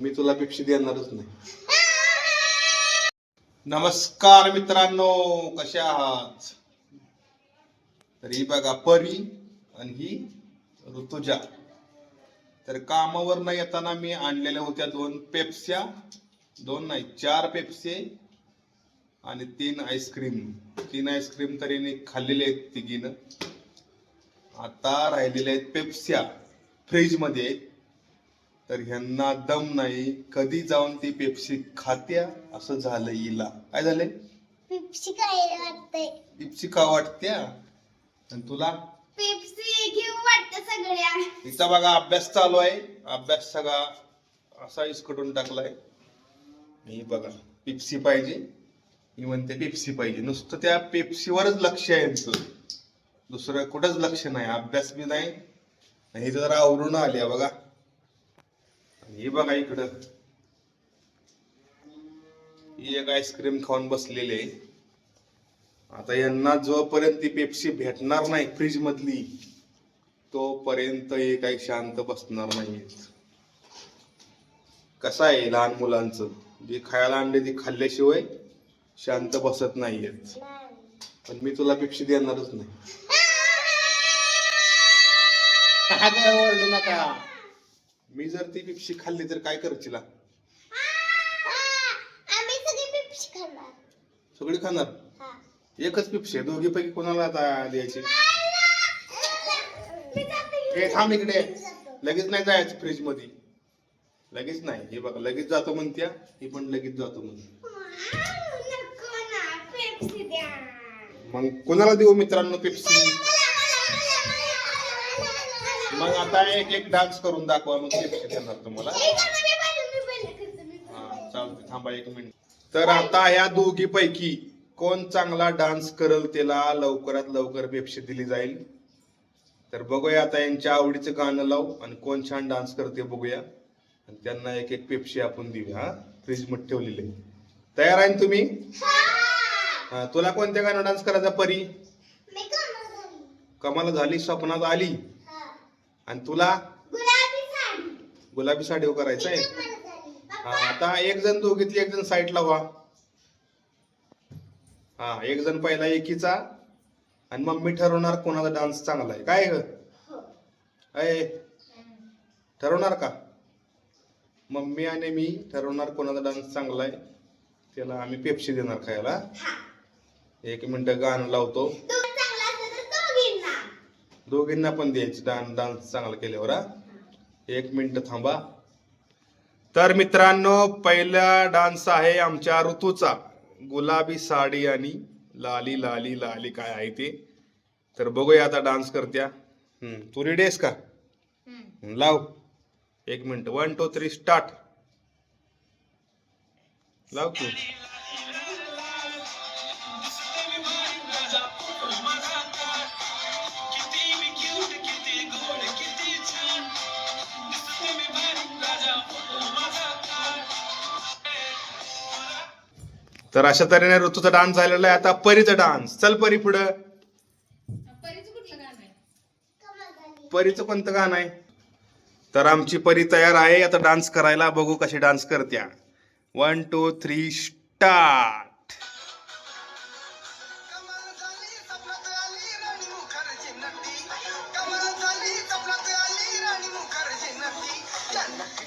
मी तुला पेप्सी देणारच नाही. नमस्कार मित्रांनो, कशा आहात? तर ही बघा परी आणि ही ऋतुजा. तर कामावर न येताना मी आणलेल्या होत्या 2 पेप्स्या, 2 नाही 4 पेप्से आणि 3 आईस्क्रीम. 3 आईस्क्रीम तरी खाल्लेले आहेत तिघीनं. आता राहिलेले आहेत पेप्स्या फ्रीज मध्ये. तर ह्यांना दम नाही, कधी जाऊन ती पेप्सी खात्या असं झालं. हिला काय झालंय? पेप्सी काय वाटतंय? पेप्सी का वाटत्या? आणि तुला पेप्सी घेऊ वाटतं सगळ्या. तिचा बघा अभ्यास चालू आहे. अभ्यास सगळा असा इसकडून टाकलाय. ही बघा पेप्सी पाहिजे, ही म्हणते पेप्सी पाहिजे. नुसतं त्या पेप्सीवरच लक्ष आहे यांचं, दुसरं कुठंच लक्ष नाही. अभ्यास बी नाही. हे जरा आवरून आल्या बघा. हे बघा इकडं ही एक आईस्क्रीम खाऊन बसलेले. आता यांना जोपर्यंत ती पेप्सी भेटणार नाही फ्रीज मधली तोपर्यंत हे काही शांत बसणार नाहीत. कसं आहे लहान मुलांचं, जे खायला आणले ते खाल्ल्याशिवाय शांत बसत नाहीयेत. पण मी तुला पेप्सी देणारच नाही. ओरडू नका. मी जर ती पेप्सी खाल्ली तर काय करशील? आम्ही सगळी पेप्सी खाणार. सगळी खाणार? एकच पेप्सी आहे, दोघी पैकी कोणाला आता द्यायची? थांब इकडे, लगेच नाही जायचं फ्रीज मध्ये. लगेच नाही. हे बघा लगेच जातो म्हणत्या, ही पण लगेच जातो म्हणते. मग कोणाला देऊ मित्रांनो पेप्सी? मग आता एक एक डान्स करून दाखवा, मग पेप्सी देणार तुम्हाला. चालते, थांबा 1 मिनिट. तर आता ह्या दोघी पैकी कोण चांगला डान्स करल त्याला लवकरात लवकर पेप्सी दिली जाईल. तर बघूया आता यांच्या आवडीचं गाणं लावू आणि कोण छान डान्स करते बघूया. आणि त्यांना एक एक पेप्सी आपण देऊया. हा फ्रीज मध्ये ठेवलेले. तयार आहे ना तुम्ही? हा, तुला कोणत्या गाणं डान्स करायचा परी? कमाल झाली, स्वप्नात आली. आणि तुला गुलाबी साडी करायचं आहे. हा, आता एक जण दोघीतली एक जण साईडला व्हा. हा, एक जण पहिला एकीचा आणि मग मी ठरवणार कोणाचा डान्स चांगला आहे. काय ग ठरवणार का? मम्मी आणि मी ठरवणार कोणाचा डान्स चांगला आहे. त्याला आम्ही पेप्सी देणार खायला. 1 मिनिट गाणं लावतो. दोघींना पण द्यायची डान्स चांगला केल्यावर. 1 मिनिट थांबा. तर मित्रांनो पहिला डान्स आहे आमच्या ऋतूचा, गुलाबी साडी आणि लाली लाली लाली काय आहे ते. तर बघूया आता डान्स करत्या. तू रेडी आहेस का? लाव. 1 मिनिट. 1 2 3 स्टार्ट. लाव तू. तर अशा तऱ्हेने ऋतूचा डान्स झालेला आहे. आता परीचा डान्स. चल परी पुढं. परीचं कोणतं गाणं आहे? तर आमची परी तयार आहे आता डान्स करायला. बघू कशी डान्स करत्या. 1 2 3 स्टार्ट.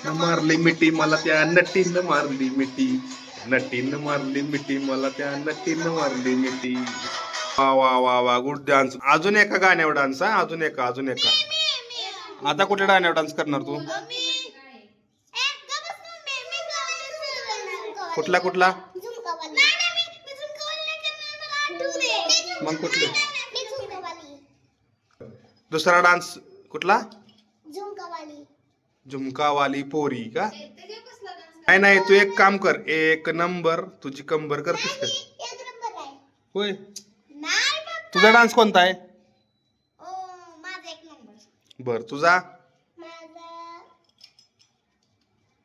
मारली मिठी मला त्या नटीनं मारली मिठी, नटीनं मारली मिठी मला त्या नटीनं मारली मिठी. वा वा वा वा, गुड डान्स. अजून एका गाण्यावर डान्स. हा, अजून एका. आता कुठल्या गाण्यावर डान्स करणार तू? कुठला? मग कुठलं? दुसरा डान्स कुठला? झुमकावाली पोरी का? नाही तू एक काम कर. 1 नंबर. तुझी कंबर करतेस का? होय. तुझा डान्स कोणता आहे? बर, तुझा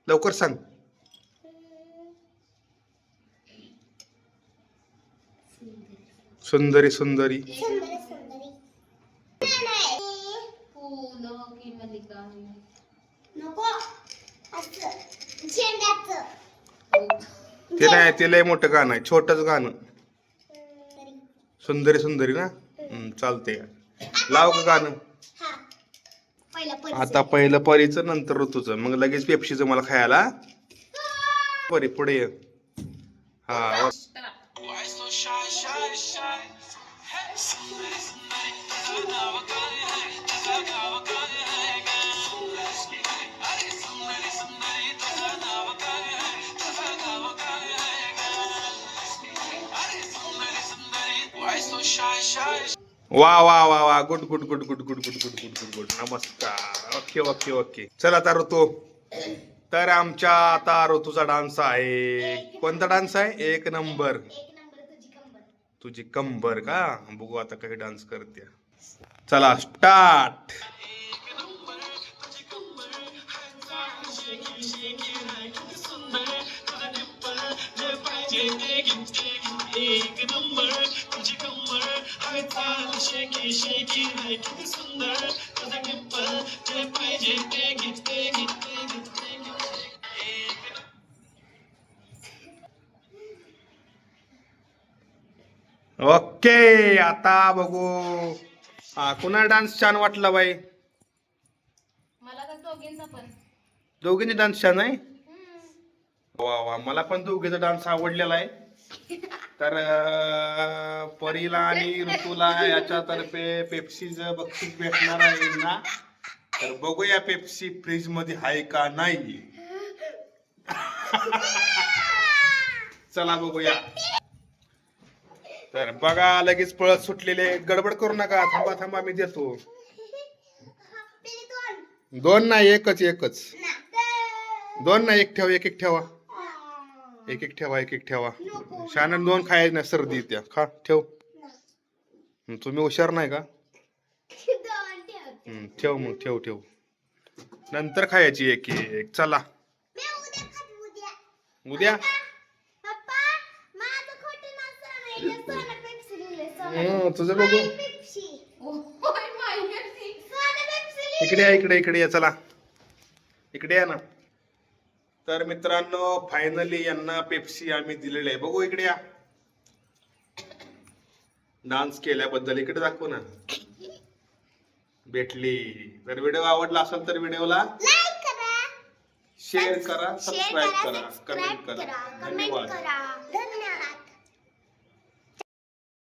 लवकर सांग. सुंदरी सुंदरी. नको. मेंढ्याचं. ते नाही, ते लय मोठं गाणं आहे, छोटच गाणं. सुंदरी सुंदरी ना. चालते, लाव का गाणं. हा. पहिला आता पहिलं परीचं, नंतर ऋतूचं, मग लगेच पेप्सीचं मला खायला. परी पुढे ये. हा. वा वा वा वा, good good good good good good good good good good. नमस्कार. Okay okay okay. चला आता ऋतू. तर आमच्या आता ऋतूचा डान्स आहे. कोणता डान्स आहे? एक नंबर. तुझी कंबर का? बघू आता काही डान्स करते. चला स्टार्ट. एक नंबर तुझी कंबर हाय चाल शेकी शेकी हाय किती सुंदर तुझा किंपल जे पाहिजे ते घेते. ओके, आता बघू. हा, कुणा डान्स छान वाटला बाई? मला तर दोघींचा पण. दोघींनी डान्स छान आहे. वा वा, मला पण दोघीचा डान्स आवडलेला आहे. तर परीला आणि ऋतूला याच्यातर्फे पेप्सीचं बक्षीस भेटणार आहे ना. तर बघूया पेप्सी फ्रीज मध्ये आहे का नाही. चला बघूया. तर बघा, लगेच पळत सुटलेले. गडबड करू नका, थांबा थांबा, मी देतो. दोन नाही, एकच एकच. दोन नाही, एक ठेवा, एक एक ठेवा. एक एक ठेवा, एक एक ठेवा. शानन दोन खायला नाही, सर्दी त्या. खा, ठेव. तुम्ही हुशार नाही का? ठेव मग, ठेव ठेव. नंतर खायची एक एक. चला उद्या. तुझं बघू. इकडे या, इकडे इकडे या. चला इकडे या ना. तर मित्रांनो, फायनली यांना पेप्सी आम्ही दिलेली आहे. बघू इकडे या. डान्स केल्याबद्दल इकडे दाखवू ना. भेटली. तर व्हिडिओ आवडला असेल तर व्हिडिओला लाईक करा, शेअर करा, सबस्क्राईब करा, कमेंट करा. कमेंट धन्यवाद. करा.